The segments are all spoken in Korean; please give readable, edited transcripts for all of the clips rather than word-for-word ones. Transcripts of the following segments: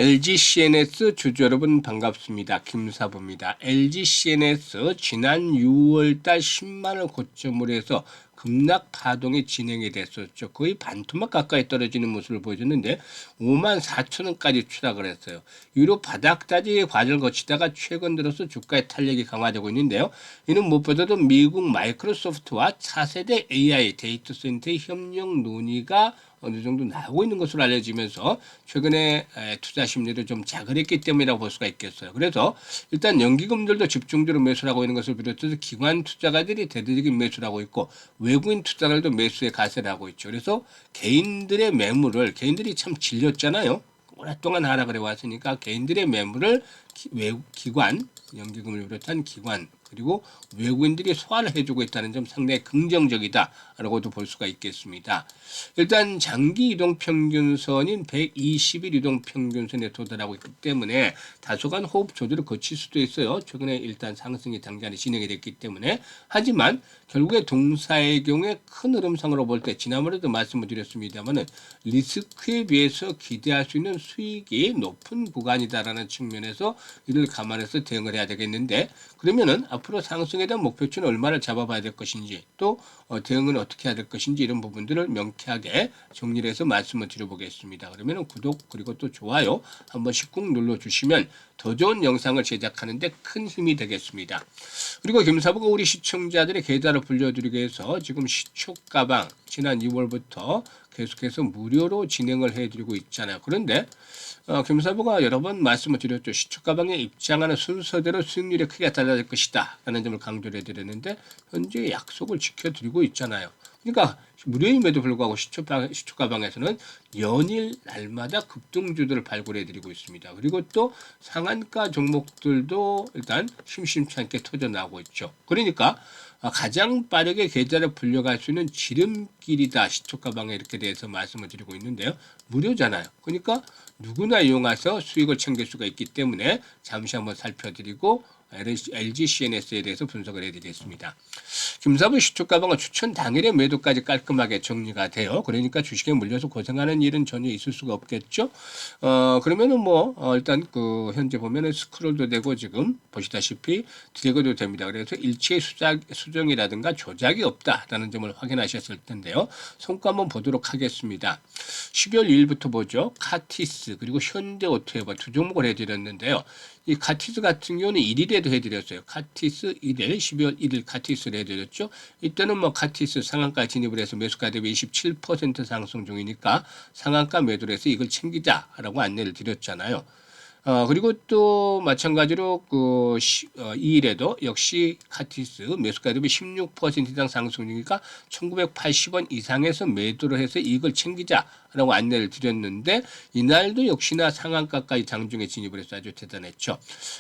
LG CNS 주주 여러분 반갑습니다. 김사부입니다. LG CNS 지난 6월달 10만을 고점으로 해서 급락 파동이 진행이 됐었죠. 거의 반토막 가까이 떨어지는 모습을 보여줬는데 5만 4천 원까지 추락을 했어요. 유로 바닥다지 과정을 거치다가 최근 들어서 주가의 탄력이 강화되고 있는데요. 이는 무엇보다도 미국 마이크로소프트와 차세대 AI 데이터 센터의 협력 논의가 어느 정도 나오고 있는 것으로 알려지면서 최근에 투자 심리를 좀 자극했기 때문이라고 볼 수가 있겠어요. 그래서 일단 연기금들도 집중적으로 매수를 하고 있는 것을 비롯해서 기관 투자가들이 대대적인 매수를 하고 있고 외국인 투자가들도 매수에 가세를 하고 있죠. 그래서 개인들의 매물을 개인들이 참 질렸잖아요. 오랫동안 하락을 해왔으니까 개인들의 매물을 기관, 연기금을 비롯한 기관 그리고 외국인들이 소화를 해주고 있다는 점 상당히 긍정적이다라고도 볼 수가 있겠습니다. 일단 장기 이동평균선인 120일 이동평균선에 도달하고 있기 때문에 다소간 호흡 조절을 거칠 수도 있어요. 최근에 일단 상승이 당장에 진행이 됐기 때문에 하지만 결국에 동사의 경우에 큰 흐름상으로 볼 때 지난번에도 말씀을 드렸습니다만은 리스크에 비해서 기대할 수 있는 수익이 높은 구간이다라는 측면에서 이를 감안해서 대응을 해야 되겠는데 그러면은 앞으로 상승에 대한 목표치는 얼마를 잡아봐야 될 것인지 또 대응은 어떻게 해야 될 것인지 이런 부분들을 명쾌하게 정리를 해서 말씀을 드려보겠습니다. 그러면 구독 그리고 또 좋아요 한 번씩 꾹 눌러주시면 더 좋은 영상을 제작하는 데 큰 힘이 되겠습니다. 그리고 김사부가 우리 시청자들의 계좌를 불려드리기 위해서 지금 시초가방 지난 2월부터 계속해서 무료로 진행을 해드리고 있잖아요. 그런데 김사부가 여러 번 말씀을 드렸죠. 시초가방에 입장하는 순서대로 수익률이 크게 달라질 것이다 라는 점을 강조를 해드렸는데 현재 약속을 지켜드리고 있잖아요. 그러니까 무료임에도 불구하고 시초가방에서는 연일 날마다 급등주들을 발굴해드리고 있습니다. 그리고 또 상한가 종목들도 일단 심심치 않게 터져나오고 있죠. 그러니까 가장 빠르게 계좌를 불려갈 수 있는 지름길이다. 시초가방에 이렇게 대해서 말씀을 드리고 있는데요. 무료잖아요. 그러니까 누구나 이용해서 수익을 챙길 수가 있기 때문에 잠시 한번 살펴드리고 LG CNS에 대해서 분석을 해드리겠습니다. 김사부 시초가방은 추천 당일에 매도까지 깔끔하게 정리가 돼요. 그러니까 주식에 물려서 고생하는 일은 전혀 있을 수가 없겠죠. 그러면은 일단 현재 보면은 스크롤도 되고 지금 보시다시피 드래그도 됩니다. 그래서 일체의 수정이라든가 조작이 없다라는 점을 확인하셨을 텐데요. 성과 한번 보도록 하겠습니다. 12월 2일부터 보죠. 카티스 그리고 현대오토에버 두 종목을 해드렸는데요. 이 카티스 같은 경우는 1일에도 해드렸어요. 카티스 1일, 12월 1일 카티스를 해드렸죠. 이때는 카티스 상한가 진입을 해서 매수가 대비 27% 상승 중이니까 상한가 매도를 해서 이걸 챙기자라고 안내를 드렸잖아요. 그리고 또 마찬가지로 2일에도 역시 카티스 매수가 대비 16% 이상 상승 중이니까 1980원 이상에서 매도를 해서 이걸 챙기자라고 안내를 드렸는데 이날도 역시나 상한가까지 장중에 진입을 해서 아주 대단했죠.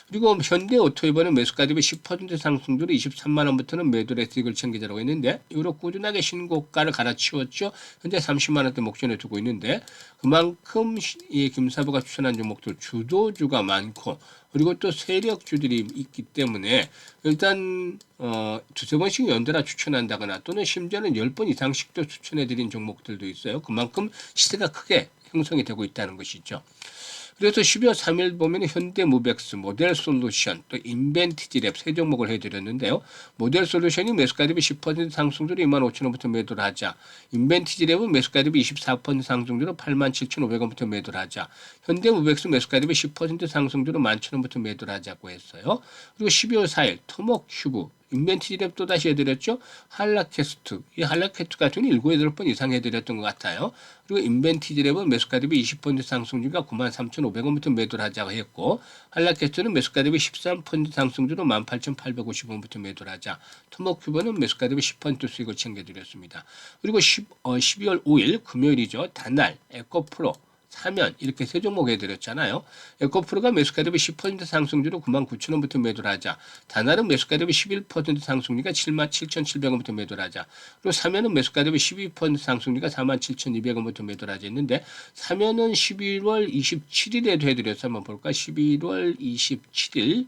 그리고 현대오토이버는 매수가 대비 10% 상승률로 23만 원부터는 매도를 해서 이걸 챙기자라고 했는데 이로 꾸준하게 신고가를 갈아치웠죠. 현재 30만 원대 목전에 두고 있는데 그만큼 이 김사부가 추천한 종목들 주도주가 많고 그리고 또 세력주들이 있기 때문에 일단 두세 번씩 연달아 추천한다거나 또는 심지어는 10번 이상씩도 추천해드린 종목들도 있어요. 그만큼 시세가 크게 형성이 되고 있다는 것이죠. 그래서 12월 3일 보면 현대무벡스, 모델솔루션, 또 인벤티지랩 세 종목을 해드렸는데요. 모델솔루션이 매수가 대비 10% 상승률로 25,000원부터 매도를 하자. 인벤티지랩은 매수가 대비 24% 상승률로 87,500원부터 매도를 하자. 현대무벡스 매수가 대비 10% 상승률로 11,000원부터 매도를 하자고 했어요. 그리고 12월 4일 토목휴브 인벤티지랩 또다시 해드렸죠. 한라캐스트. 이 한라캐스트 같은 경우는 7, 8번 이상 해드렸던 것 같아요. 그리고 인벤티지랩은 매수가 대비 20% 상승주가 93,500원부터 매도를 하자고 했고 한라캐스트는 매수가 대비 13% 상승주로 18,850원부터 매도를 하자. 토목큐버는 매수가 대비 10% 수익을 챙겨드렸습니다. 그리고 12월 5일 금요일이죠. 단날 에코프로 사면 이렇게 세 종목 해드렸잖아요. 에코프로가 매수가 대비 10% 상승주로 99,000원부터 매도를 하자. 다날은 매수가 대비 11% 상승률이니까 77,700원부터 매도를 하자. 그리고 사면은 매수가 대비 12% 상승률이니까 47,200원부터 매도를 하자 했는데 사면은 11월 27일에도 해드렸어. 한번 볼까? 11월 27일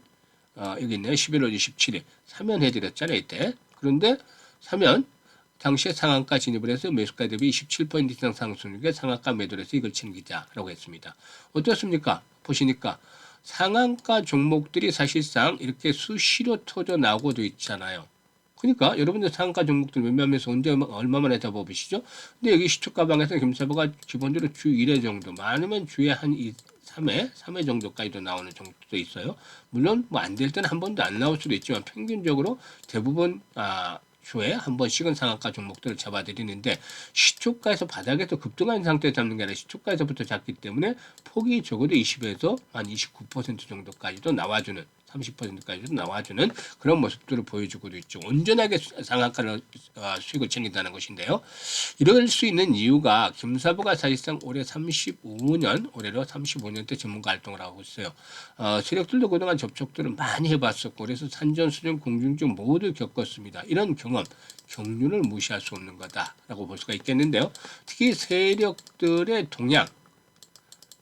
여기 있네요. 11월 27일 사면 해드렸잖아요. 이때. 그런데 사면 당시에 상한가 진입을 해서 매수가 대비 27% 이상 상승률에 상한가 매도를 해서 이걸 챙기자라고 했습니다. 어떻습니까? 보시니까 상한가 종목들이 사실상 이렇게 수시로 터져 나오고도 있잖아요. 그러니까 여러분들 상한가 종목들 몇몇에서 언제 얼마만에 잡아보시죠? 근데 여기 시초가방에서 김사부가 기본적으로 주 1회 정도, 많으면 주에 한 3회 정도까지도 나오는 정도도 있어요. 물론 뭐 안 될 때는 한 번도 안 나올 수도 있지만 평균적으로 대부분 주에 한 번씩은 상한가 종목들을 잡아드리는데 시초가에서 바닥에서 급등한 상태에서 잡는 게 아니라 시초가에서부터 잡기 때문에 폭이 적어도 20에서 한 29% 정도까지도 나와주는 30%까지도 나와주는 그런 모습들을 보여주고도 있죠. 온전하게 상한가를 수익을 챙긴다는 것인데요. 이럴 수 있는 이유가 김사부가 사실상 올해 35년, 올해로 35년 때 전문가 활동을 하고 있어요. 세력들도 그동안 접촉들을 많이 해봤었고 그래서 산전수전 공중전 모두 겪었습니다. 이런 경험, 경륜을 무시할 수 없는 거다라고 볼 수가 있겠는데요. 특히 세력들의 동향,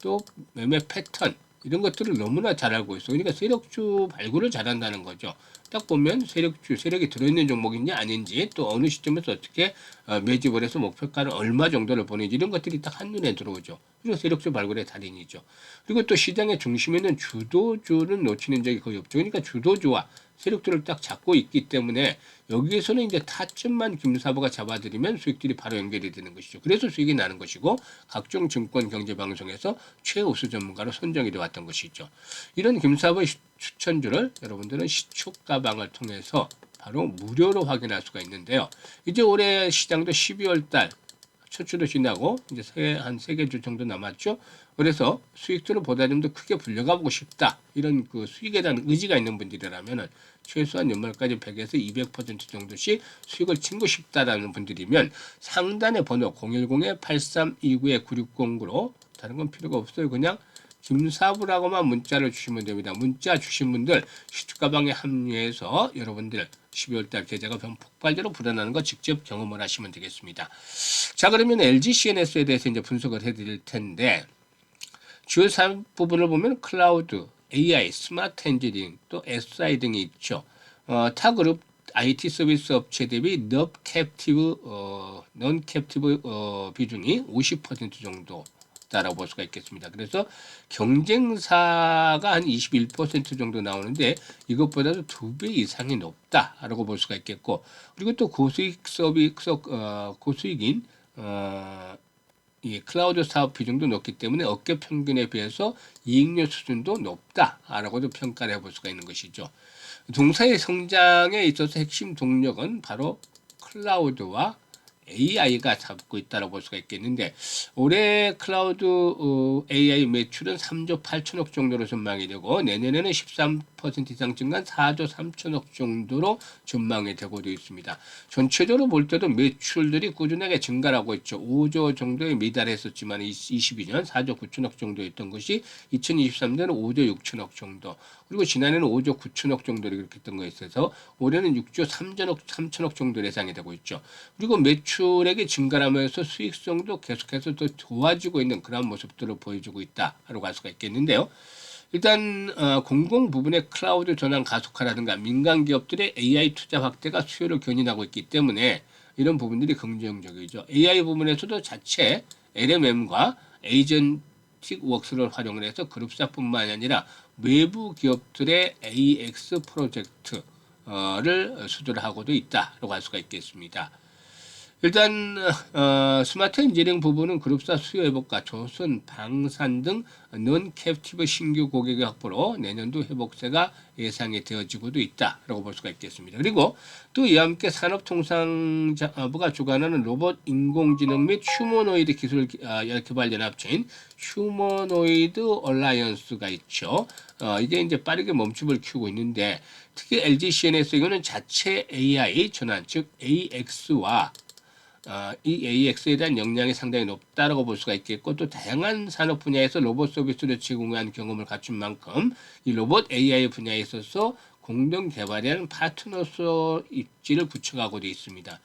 또 매매 패턴 이런 것들을 너무나 잘 알고 있어. 그러니까 세력주 발굴을 잘한다는 거죠. 딱 보면 세력이 들어있는 종목인지 아닌지 또 어느 시점에서 어떻게 매집을 해서 목표가를 얼마 정도를 보내지 이런 것들이 딱 한눈에 들어오죠. 그리고 세력주 발굴의 달인이죠. 그리고 또 시장의 중심에는 주도주는 놓치는 적이 거의 없죠. 그러니까 주도주와 세력들을 딱 잡고 있기 때문에 여기에서는 이제 타점만 김사부가 잡아들이면 수익들이 바로 연결이 되는 것이죠. 그래서 수익이 나는 것이고 각종 증권 경제 방송에서 최우수 전문가로 선정이 되어 왔던 것이죠. 이런 김사부의 추천주를 여러분들은 시초가방을 통해서 바로 무료로 확인할 수가 있는데요. 이제 올해 시장도 12월 달 첫 주도 지나고 이제 한 3개 주 정도 남았죠. 그래서 수익들을 보다 좀 더 크게 불려가보고 싶다. 이런 그 수익에 대한 의지가 있는 분들이라면은 최소한 연말까지 100에서 200% 정도씩 수익을 챙고 싶다라는 분들이면 상단의 번호 010-8329-9609로 다른 건 필요가 없어요. 그냥 김사부라고만 문자를 주시면 됩니다. 문자 주신 분들 시초가방에 합류해서 여러분들 12월달 계좌가 폭발적으로 불어나는 거 직접 경험을 하시면 되겠습니다. 자, 그러면 LG CNS에 대해서 이제 분석을 해드릴 텐데 주요 사업 부분을 보면 클라우드, AI, 스마트 엔지니어링, 또 SI 등이 있죠. 타 그룹 IT 서비스 업체 대비 non captive 비중이 50% 정도. 다라고 볼 수가 있겠습니다. 그래서 경쟁사가 한 21% 정도 나오는데 이것보다도 2배 이상이 높다라고 볼 수가 있겠고 그리고 또 고수익인 이 클라우드 사업 비중도 높기 때문에 업계 평균에 비해서 이익률 수준도 높다라고도 평가를 해볼 수가 있는 것이죠. 동사의 성장에 있어서 핵심 동력은 바로 클라우드와 AI가 잡고 있다고 볼 수가 있겠는데 올해 클라우드 AI 매출은 3조 8천억 정도로 전망이 되고 내년에는 13% 이상 증가한 4조 3천억 정도로 전망이 되고도 있습니다. 전체적으로 볼 때도 매출들이 꾸준하게 증가하고 있죠. 5조 정도에 미달했었지만 22년 4조 9천억 정도였던 것이 2023년은 5조 6천억 정도 그리고 지난해는 5조 9천억 정도로 이렇게 했던 거에 있어서 올해는 6조 3천억 정도 예상이 되고 있죠. 그리고 매출액이 증가하면서 수익성도 계속해서 더 좋아지고 있는 그런 모습들을 보여주고 있다라고 할 수가 있겠는데요. 일단 공공 부분의 클라우드 전환 가속화라든가 민간 기업들의 AI 투자 확대가 수요를 견인하고 있기 때문에 이런 부분들이 긍정적이죠. AI 부분에서도 자체 LMM과 에이전틱 웍스를 활용을 해서 그룹사뿐만 아니라 외부 기업들의 AX 프로젝트를 수주를 하고도 있다라고 할 수가 있겠습니다. 일단 스마트 엔지니어링 부분은 그룹사 수요 회복과 조선, 방산 등 non-captive 신규 고객의 확보로 내년도 회복세가 예상이 되어지고도 있다라고 볼 수가 있겠습니다. 그리고 또 이와 함께 산업통상자부가 주관하는 로봇 인공지능 및 휴머노이드 기술 개발 연합체인 휴머노이드 얼라이언스가 있죠. 이게 이제 빠르게 멈춤을 키우고 있는데 특히 LG CNS 이거는 자체 AI 전환 즉 AX와 이 AX에 대한 역량이 상당히 높다라고 볼 수가 있겠고 또 다양한 산업 분야에서 로봇 서비스를 제공한 경험을 갖춘 만큼 이 로봇 AI 분야에 있어서 공동 개발하는 파트너서 입지를 구축하고도 있습니다.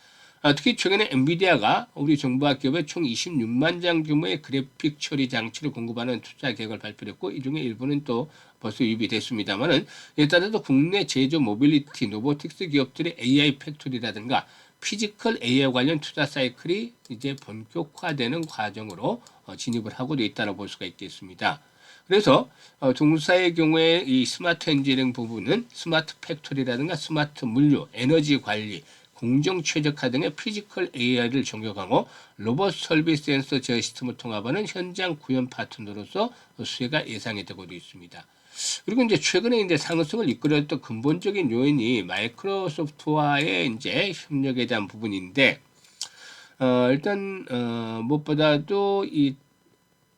특히 최근에 엔비디아가 우리 정부와 기업에 총 26만 장 규모의 그래픽 처리 장치를 공급하는 투자 계획을 발표했고 이 중에 일부는 또 벌써 유입이 됐습니다만은 이에 따라서 국내 제조 모빌리티 로보틱스 기업들의 AI 팩토리라든가 피지컬 AI 관련 투자 사이클이 이제 본격화되는 과정으로 진입을 하고도 있다고 볼 수가 있겠습니다. 그래서 동사의 경우에 이 스마트 엔지니어링 부분은 스마트 팩토리라든가 스마트 물류, 에너지 관리, 공정 최적화 등의 피지컬 AI를 적용하고 로봇 설비스 센서 제어 시스템을 통합하는 현장 구현 파트너로서 수혜가 예상이 되고 있습니다. 그리고 이제 최근에 이제 상승을 이끌었던 근본적인 요인이 마이크로소프트와의 이제 협력에 대한 부분인데, 일단 무엇보다도 이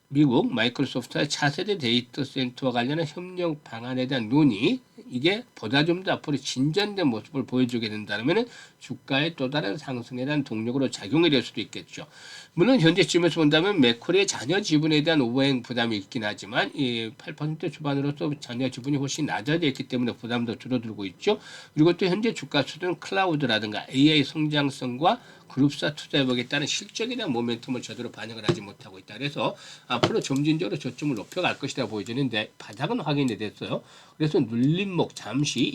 미국 마이크로소프트와 차세대 데이터 센터와 관련한 협력 방안에 대한 논의, 이게 보다 좀 더 앞으로 진전된 모습을 보여주게 된다면 주가의 또 다른 상승에 대한 동력으로 작용이 될 수도 있겠죠. 물론 현재쯤에서 본다면 매콜의 자녀 지분에 대한 오버행 부담이 있긴 하지만 이 8% 초반으로서 자녀 지분이 훨씬 낮아져 있기 때문에 부담도 줄어들고 있죠. 그리고 또 현재 주가 수준 클라우드라든가 AI 성장성과 그룹사 투자 회복에 따른 실적에 대한 모멘텀을 제대로 반영을 하지 못하고 있다. 그래서 앞으로 점진적으로 저점을 높여갈 것이다 보여지는데 바닥은 확인이 됐어요. 그래서 눌림목 잠시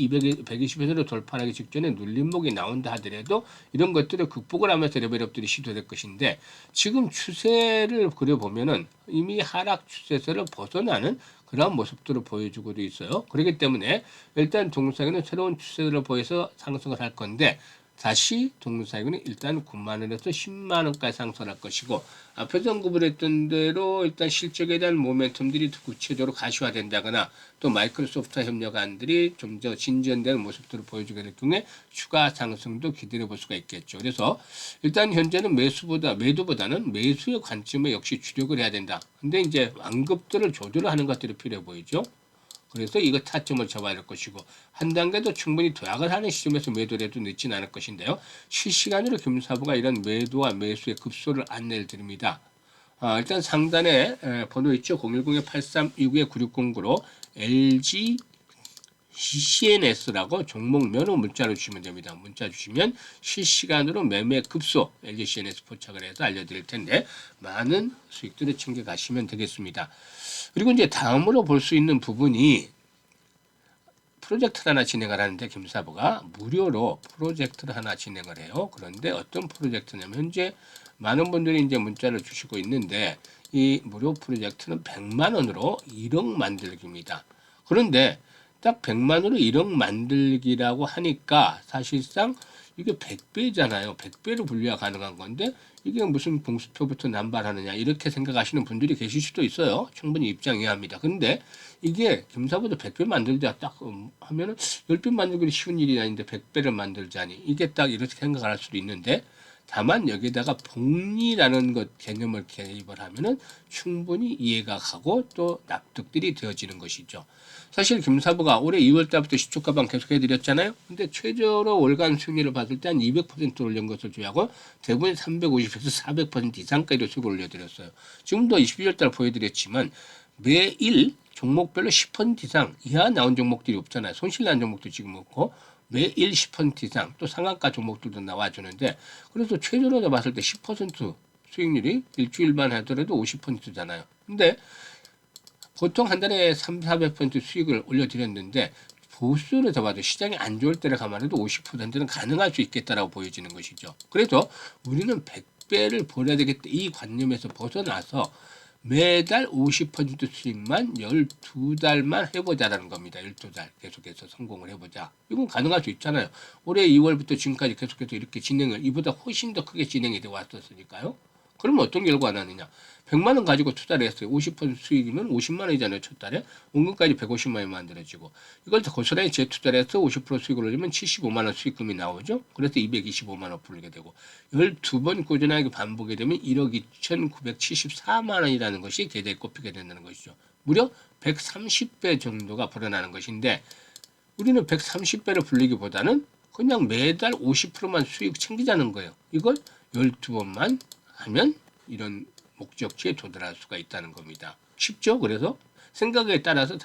120에서 돌파하기 직전에 눌림목이 나온다 하더라도 이런 것들을 극복을 하면서 레벨업들이 시도될 것인데 지금 추세를 그려보면은 이미 하락 추세세를 벗어나는 그런 모습들을 보여주고도 있어요. 그렇기 때문에 일단 동사에는 새로운 추세를 보여서 상승을 할 건데 다시 동사에는 일단 9만 원에서 10만 원까지 상승할 것이고 앞에서 언급을 했던 대로 일단 실적에 대한 모멘텀들이 구체적으로 가시화된다거나 또 마이크로소프트 협력안들이 좀 더 진전되는 모습들을 보여주게 될 경우에 추가 상승도 기대해 볼 수가 있겠죠. 그래서 일단 현재는 매도보다는 매수의 관점에 역시 주력을 해야 된다. 근데 이제 완급들을 조절하는 것들이 필요해 보이죠. 그래서 이거 타점을 잡아야 할 것이고 한 단계 더 충분히 도약을 하는 시점에서 매도를 해도 늦지는 않을 것인데요. 실시간으로 금사부가 이런 매도와 매수의 급소를 안내를 드립니다. 일단 상단에 번호 있죠. 010-8329-9609로 LG CNS라고 종목명으로 문자로 주시면 됩니다. 문자 주시면 실시간으로 매매 급소 LG CNS 포착을 해서 알려드릴 텐데 많은 수익들을 챙겨 가시면 되겠습니다. 그리고 이제 다음으로 볼 수 있는 부분이 프로젝트를 하나 진행을 하는데 김사부가 무료로 프로젝트를 하나 진행을 해요. 그런데 어떤 프로젝트냐면 현재 많은 분들이 이제 문자를 주시고 있는데 이 무료 프로젝트는 100만 원으로 1억 만들기입니다. 그런데 딱 100만 원으로 1억 만들기라고 하니까 사실상 이게 100배잖아요. 100배로 분류가 가능한 건데 이게 무슨 공수표부터 남발하느냐 이렇게 생각하시는 분들이 계실 수도 있어요. 충분히 입장 이해합니다. 근데 이게 김사부도 100배 만들자 딱 하면은 10배 만들기 쉬운 일이 아닌데 100배를 만들자니 이게 딱 이렇게 생각할 수도 있는데 다만 여기다가 복리라는 것 개념을 개입을 하면은 충분히 이해가 가고 또 납득들이 되어지는 것이죠. 사실 김사부가 올해 2월 달부터 시초가방 계속 해드렸잖아요. 근데 최저로 월간 수익률을 봤을 때 한 200% 올린 것을 주하고 대부분 350에서 400% 이상까지도 수익을 올려드렸어요. 지금도 22월 달 보여드렸지만 매일 종목별로 10% 이상 이하 나온 종목들이 없잖아요. 손실 난 종목도 지금 없고 매일 10% 이상 또 상한가 종목들도 나와주는데 그래서 최저로 봤을 때 10% 수익률이 일주일만 하더라도 50%잖아요. 근데 보통 한 달에 3, 400% 수익을 올려드렸는데 보수를 잡아도 시장이 안 좋을 때를 감안해도 50%는 가능할 수 있겠다라고 보여지는 것이죠. 그래서 우리는 100배를 벌어야 되겠다 이 관념에서 벗어나서 매달 50% 수익만 12달만 해보자라는 겁니다. 12달 계속해서 성공을 해보자. 이건 가능할 수 있잖아요. 올해 2월부터 지금까지 계속해서 이렇게 진행을 이보다 훨씬 더 크게 진행이 되어 왔었으니까요. 그러면 어떤 결과가 나느냐. 100만 원 가지고 투자를 했어요. 50% 수익이면 50만 원이잖아요. 첫 달에. 원금까지 150만 원 만들어지고. 이걸 고스란히 재투자를 해서 50% 수익을 올리면 75만 원 수익금이 나오죠. 그래서 225만 원 불게 되고 12번 꾸준하게 반복이 되면 1억 2,974만 원이라는 것이 계좌에 꼽히게 된다는 것이죠. 무려 130배 정도가 불어나는 것인데 우리는 130배를 불리기보다는 그냥 매달 50%만 수익 챙기자는 거예요. 이걸 12번만 하면 이런 목적지에 도달할 수가 있다는 겁니다. 쉽죠? 그래서 생각에 따라서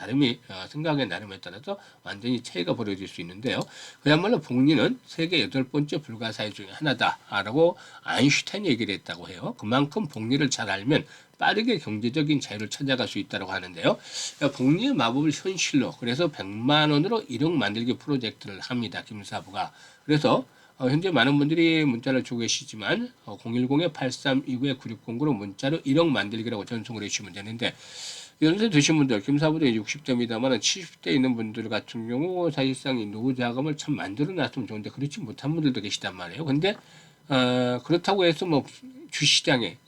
생각의 나름에 따라서 완전히 차이가 벌어질 수 있는데요. 그야말로 복리는 세계 8번째 불가사의 중에 하나다라고 아인슈타인이 얘기를 했다고 해요. 그만큼 복리를 잘 알면 빠르게 경제적인 자유를 찾아갈 수 있다고 하는데요. 복리의 마법을 현실로 그래서 100만 원으로 1억 만들기 프로젝트를 합니다. 김사부가. 그래서 현재 많은 분들이 문자를 주고 계시지만 010-8329-9609로 문자로 1억 만들기라고 전송을 해주시면 되는데 연세 드신 분들, 김사부도 60대입니다만 70대 있는 분들 같은 경우 사실상 이 노후 자금을 참 만들어 놨으면 좋은데 그렇지 못한 분들도 계시단 말이에요. 근데 그렇다고 해서 뭐 주시장에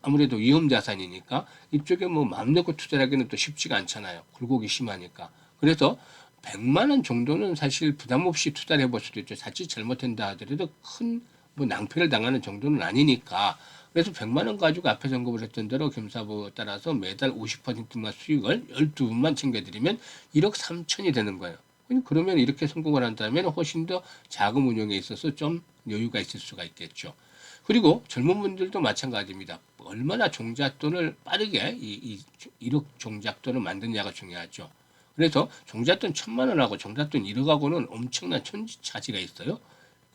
아무래도 위험 자산이니까 이쪽에 뭐 마음 놓고 투자하기는 또 쉽지가 않잖아요. 굴곡이 심하니까. 그래서 100만 원 정도는 사실 부담 없이 투자를 해볼 수도 있죠. 자칫 잘못된다 하더라도 큰 뭐 낭패를 당하는 정도는 아니니까. 그래서 100만 원 가지고 앞에서 언급을 했던 대로 겸사부 따라서 매달 50%만 수익을 12분만 챙겨드리면 1억 3천이 되는 거예요. 그러면 이렇게 성공을 한다면 훨씬 더 자금 운용에 있어서 좀 여유가 있을 수가 있겠죠. 그리고 젊은 분들도 마찬가지입니다. 얼마나 종잣돈을 빠르게 이 1억 종잣돈을 만드냐가 중요하죠. 그래서 종잣돈 1,000만 원하고 종잣돈 1억하고는 엄청난 천지차지가 있어요.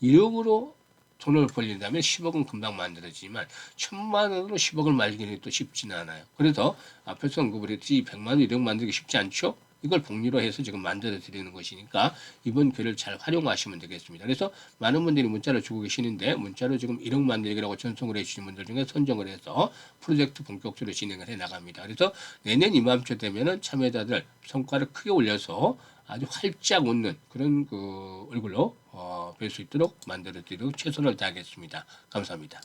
1억으로 돈을 벌린다면 10억은 금방 만들어지지만 1,000만 원으로 10억을 만들기는 또 쉽지는 않아요. 그래서 앞에서 언급을 했듯이 100만 원, 1억 만들기 쉽지 않죠? 이걸 복리로 해서 지금 만들어 드리는 것이니까 이번 기회를 잘 활용하시면 되겠습니다. 그래서 많은 분들이 문자를 주고 계시는데 문자로 지금 1억 만들기라고 전송을 해주시는 분들 중에 선정을 해서 프로젝트 본격적으로 진행을 해 나갑니다. 그래서 내년 이맘때 되면은 참여자들 성과를 크게 올려서 아주 활짝 웃는 그런 그 얼굴로 뵐 수 있도록 만들어 드리도록 최선을 다하겠습니다. 감사합니다.